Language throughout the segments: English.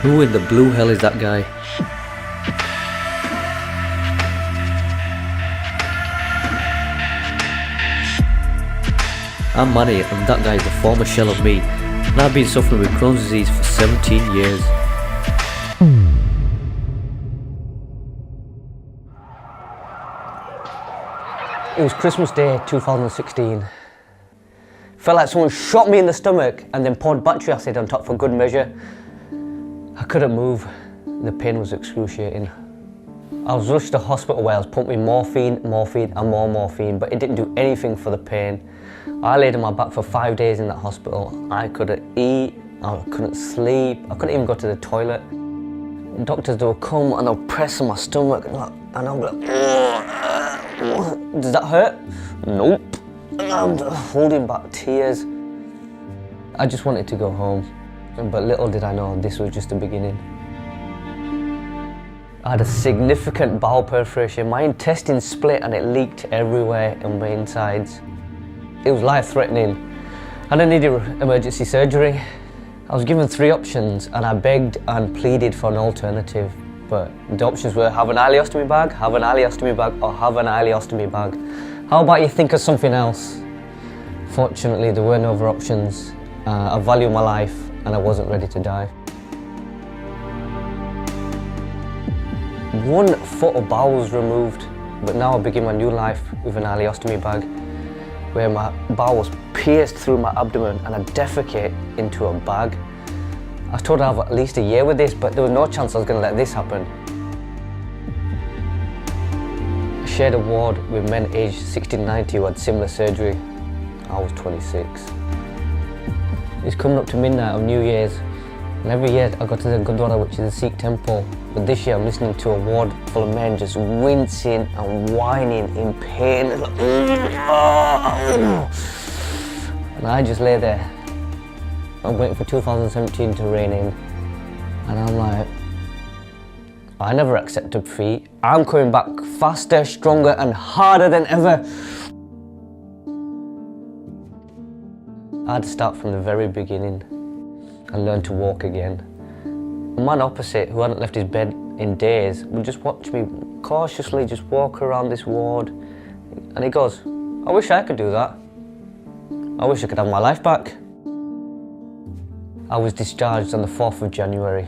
Who in the blue hell is that guy? I'm Manny, and that guy is the former shell of me, and I've been suffering with Crohn's disease for 17 years. It was Christmas Day 2016. Felt like someone shot me in the stomach and then poured battery acid on top for good measure. I couldn't move. The pain was excruciating. I was rushed to hospital where I was pumping morphine and more morphine, but it didn't do anything for the pain. I laid on my back for 5 days in that hospital. I couldn't eat, I couldn't sleep, I couldn't even go to the toilet. And doctors, they would come and they'll press on my stomach and I'll be like, does that hurt? Nope. I'm holding back tears. I just wanted to go home, but little did I know this was just the beginning. I had a significant bowel perforation. My intestines split and it leaked everywhere on my insides. It was life-threatening and I needed emergency surgery. I was given 3 options and I begged and pleaded for an alternative, but the options were have an ileostomy bag, have an ileostomy bag, or have an ileostomy bag. How about you think of something else? Fortunately, there were no other options. I value my life and I wasn't ready to die. 1 foot of bowel was removed, but now I begin my new life with an ileostomy bag, where my bowel was pierced through my abdomen and I defecate into a bag. I was told I'd have at least a year with this, but there was no chance I was going to let this happen. I shared a ward with men aged 16 to 90 who had similar surgery. I was 26. It's coming up to midnight on New Year's, and every year I go to the Gurdwara, which is a Sikh temple. But this year I'm listening to a ward full of men just wincing and whining in pain. It's like, and I just lay there. I'm waiting for 2017 to reign in. And I'm like, I never accept defeat. I'm coming back faster, stronger and harder than ever. I had to start from the very beginning and learn to walk again. A man opposite, who hadn't left his bed in days, would just watch me cautiously just walk around this ward. And he goes, I wish I could do that. I wish I could have my life back. I was discharged on the 4th of January.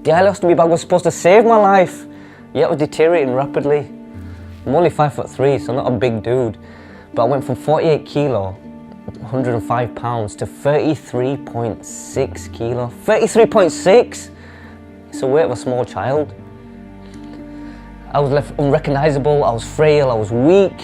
The ileostomy bag was supposed to save my life, yet it was deteriorating rapidly. I'm only 5'3", so I'm not a big dude, but I went from 48 kilo, 105 pounds, to 33.6 kilo. 33.6! It's the weight of a small child. I was left unrecognisable, I was frail, I was weak.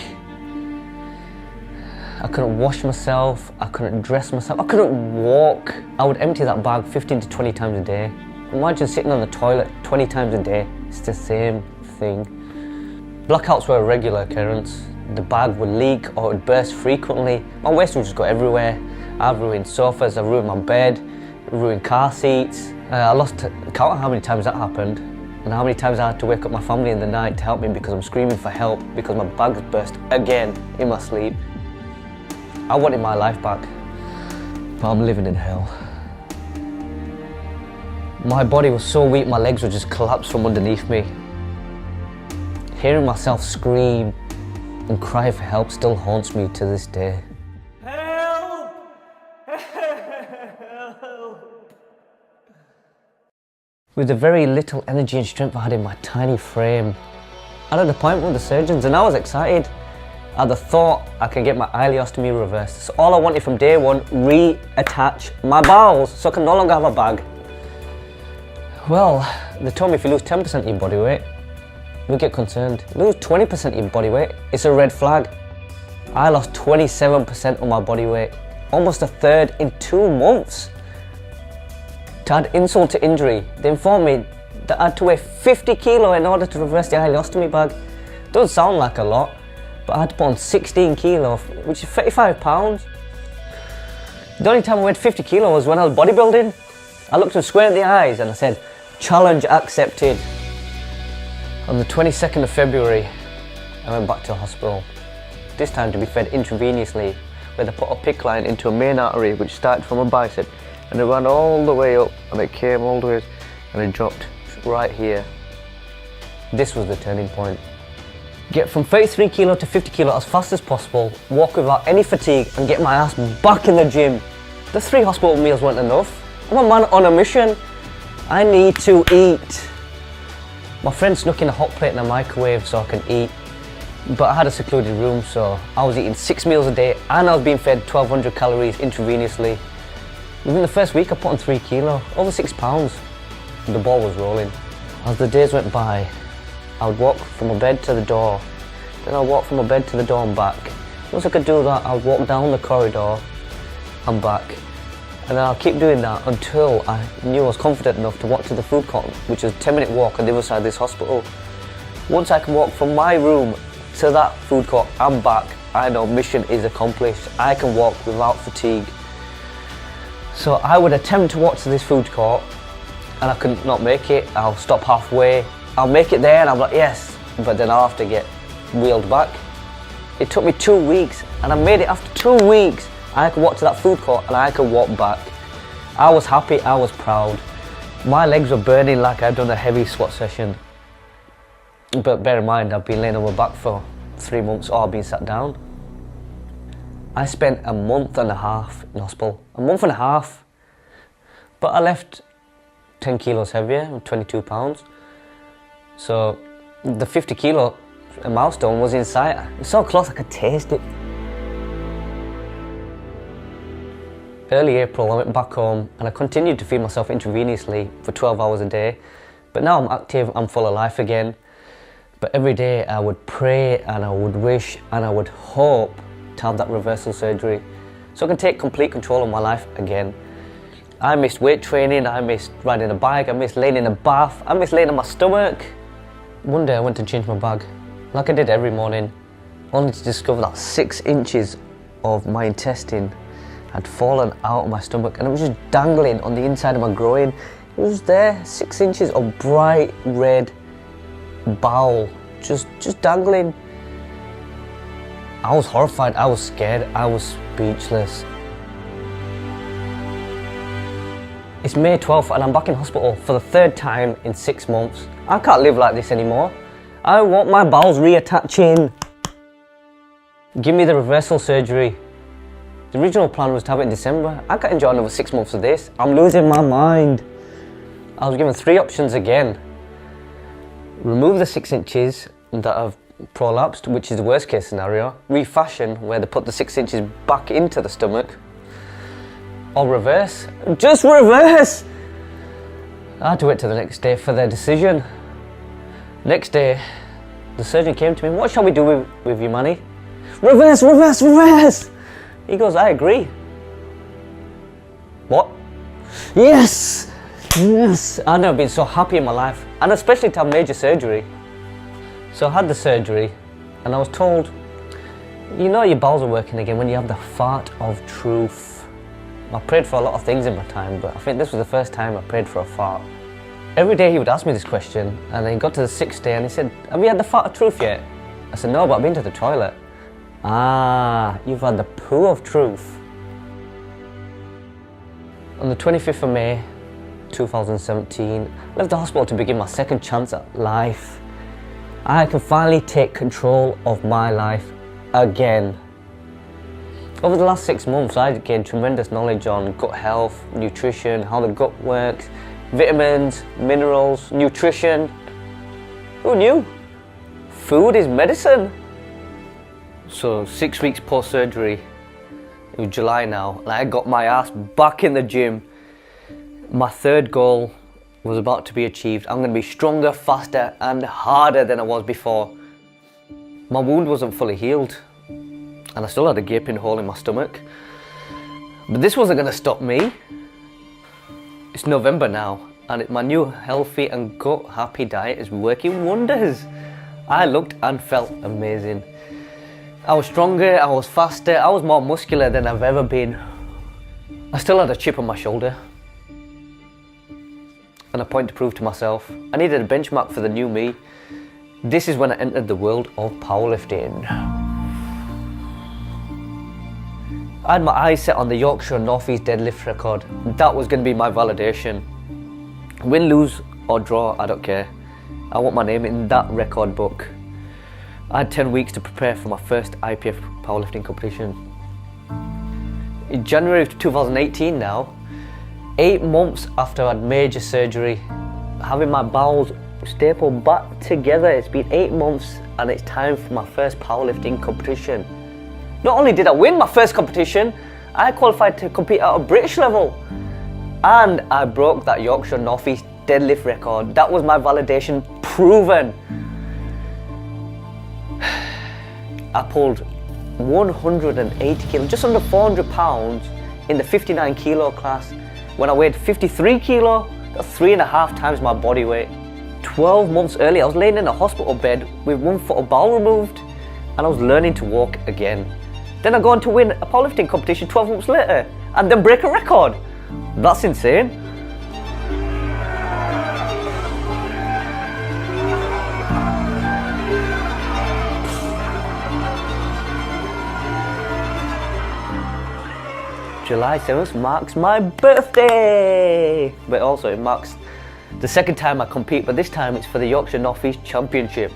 I couldn't wash myself, I couldn't dress myself, I couldn't walk. I would empty that bag 15 to 20 times a day. Imagine sitting on the toilet 20 times a day. It's the same thing. Blackouts were a regular occurrence. The bag would leak or it would burst frequently. My waste would just go everywhere. I've ruined sofas, I've ruined my bed, ruined car seats. I lost count of how many times that happened and how many times I had to wake up my family in the night to help me because I'm screaming for help because my bag's burst again in my sleep. I wanted my life back, but I'm living in hell. My body was so weak, my legs would just collapse from underneath me. Hearing myself scream and cry for help still haunts me to this day. Help! Help! With the very little energy and strength I had in my tiny frame, I had an appointment with the surgeons and I was excited. I had the thought I can get my ileostomy reversed. So all I wanted from day one, reattach my bowels so I can no longer have a bag. Well, they told me if you lose 10% of your body weight, we get concerned. Lose 20% of your body weight, it's a red flag. I lost 27% of my body weight, almost a third in 2 months. To add insult to injury, they informed me that I had to weigh 50 kilo in order to reverse the ileostomy bag. Doesn't sound like a lot, but I had to put on 16 kilo, which is 35 pounds. The only time I weighed 50 kilo was when I was bodybuilding. I looked him square in the eyes and I said, challenge accepted. On the 22nd of February, I went back to the hospital, this time to be fed intravenously, where they put a PICC line into a main artery which started from a bicep, and it ran all the way up, and it came all the way, and it dropped right here. This was the turning point. Get from 33 kilo to 50 kilo as fast as possible, walk without any fatigue, and get my ass back in the gym. The 3 hospital meals weren't enough. I'm a man on a mission. I need to eat. My friend snuck in a hot plate in a microwave so I can eat, but I had a secluded room, so I was eating 6 meals a day, and I was being fed 1,200 calories intravenously. Within the first week, I put on 3 kilo, over 6 pounds. The ball was rolling. As the days went by, I would walk from my bed to the door, then I'd walk from my bed to the door and back. Once I could do that, I'd walk down the corridor and back. And then I'll keep doing that until I knew I was confident enough to walk to the food court, which is a 10-minute walk on the other side of this hospital. Once I can walk from my room to that food court and back, I know mission is accomplished. I can walk without fatigue. So I would attempt to walk to this food court, and I could not make it. I'll stop halfway. I'll make it there and I'm like, yes, but then I'll have to get wheeled back. It took me 2 weeks, and I made it after 2 weeks. I could walk to that food court and I could walk back. I was happy, I was proud. My legs were burning like I'd done a heavy squat session. But bear in mind, I've been laying on my back for 3 months, or I've been sat down. I spent a month and a half in hospital. A month and a half. But I left 10 kilos heavier, 22 pounds. So the 50 kilo milestone was in sight. It was so close I could taste it. Early April, I went back home and I continued to feed myself intravenously for 12 hours a day. But now I'm active, I'm full of life again. But every day I would pray and I would wish and I would hope to have that reversal surgery so I can take complete control of my life again. I missed weight training, I missed riding a bike, I missed laying in a bath, I missed laying on my stomach. One day I went to change my bag, like I did every morning, only to discover that 6 inches of my intestine had fallen out of my stomach, and it was just dangling on the inside of my groin. It was there, 6 inches of bright red bowel, just dangling. I was horrified, I was scared, I was speechless. It's May 12th and I'm back in hospital for the 3rd time in 6 months. I can't live like this anymore. I want my bowels reattaching. Give me the reversal surgery. The original plan was to have it in December. I can't enjoy another 6 months of this. I'm losing my mind. I was given 3 options again. Remove the 6 inches that have prolapsed, which is the worst case scenario. Refashion, where they put the 6 inches back into the stomach. Or reverse. Just reverse! I had to wait till the next day for their decision. Next day, the surgeon came to me, what shall we do with you, Manny? Reverse, reverse, reverse! He goes, I agree. What? Yes! Yes! I've never been so happy in my life, and especially to have major surgery. So I had the surgery, and I was told, you know your bowels are working again when you have the fart of truth. I prayed for a lot of things in my time, but I think this was the first time I prayed for a fart. Every day he would ask me this question, and then he got to the 6th day and he said, have you had the fart of truth yet? I said, no, but I've been to the toilet. Ah, you've had the poo of truth. On the 25th of May, 2017, I left the hospital to begin my 2nd chance at life. I can finally take control of my life again. Over the last 6 months, I gained tremendous knowledge on gut health, nutrition, how the gut works, vitamins, minerals, nutrition. Who knew? Food is medicine. So 6 weeks post-surgery, it was July now, and I got my ass back in the gym. My 3rd goal was about to be achieved. I'm going to be stronger, faster, and harder than I was before. My wound wasn't fully healed, and I still had a gaping hole in my stomach. But this wasn't going to stop me. It's November now, and my new healthy and gut happy diet is working wonders. I looked and felt amazing. I was stronger, I was faster, I was more muscular than I've ever been. I still had a chip on my shoulder and a point to prove to myself. I needed a benchmark for the new me. This is when I entered the world of powerlifting. I had my eyes set on the Yorkshire Northeast deadlift record. That was going to be my validation. Win, lose or draw, I don't care. I want my name in that record book. I had 10 weeks to prepare for my first IPF powerlifting competition. In January of 2018 now, 8 months after I had major surgery, having my bowels stapled back together, it's been 8 months and it's time for my first powerlifting competition. Not only did I win my first competition, I qualified to compete at a British level. And I broke that Yorkshire Northeast deadlift record. That was my validation proven. I pulled 180 kilos, just under 400 pounds in the 59 kilo class. When I weighed 53 kilo, that's 3.5 times my body weight. 12 months earlier, I was laying in a hospital bed with 1 foot of bowel removed, and I was learning to walk again. Then I go on to win a powerlifting competition 12 months later, and then break a record. That's insane. July 7th marks my birthday, but also it marks the second time I compete, but this time it's for the Yorkshire Northeast Championship.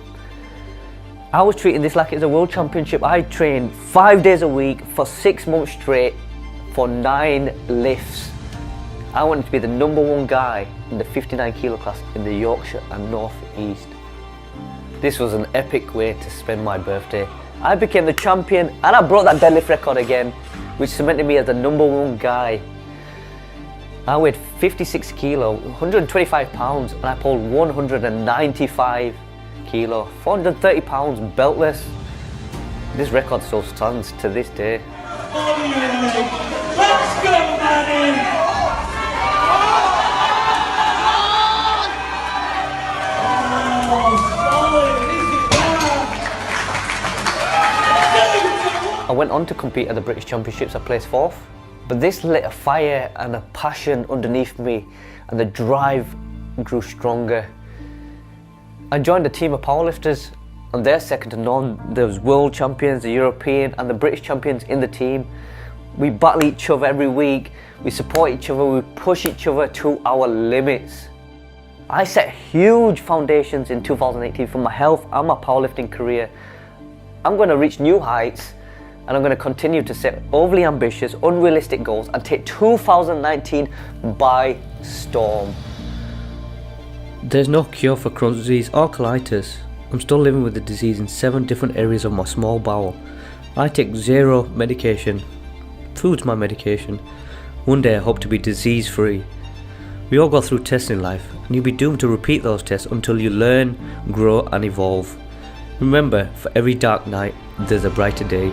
I was treating this like it's a world championship. I trained 5 days a week for 6 months straight for 9 lifts. I wanted to be the #1 guy in the 59 kilo class in the Yorkshire and North East. This was an epic way to spend my birthday. I became the champion and I broke that deadlift record again, which cemented me as the #1 guy. I weighed 56 kilo, 125 pounds, and I pulled 195 kilo, 430 pounds beltless. This record still stands to this day. Let's go, Manny! I went on to compete at the British Championships. I placed 4th, but this lit a fire and a passion underneath me, and the drive grew stronger. I joined a team of powerlifters, and they're second to none. There was world champions, the European and the British champions in the team. We battle each other every week, we support each other, we push each other to our limits. I set huge foundations in 2018 for my health and my powerlifting career. I'm going to reach new heights, and I'm going to continue to set overly ambitious, unrealistic goals and take 2019 by storm. There's no cure for Crohn's disease or colitis. I'm still living with the disease in 7 different areas of my small bowel. I take 0 medication. Food's my medication. One day I hope to be disease free. We all go through tests in life, and you'll be doomed to repeat those tests until you learn, grow and evolve. Remember, for every dark night, there's a brighter day.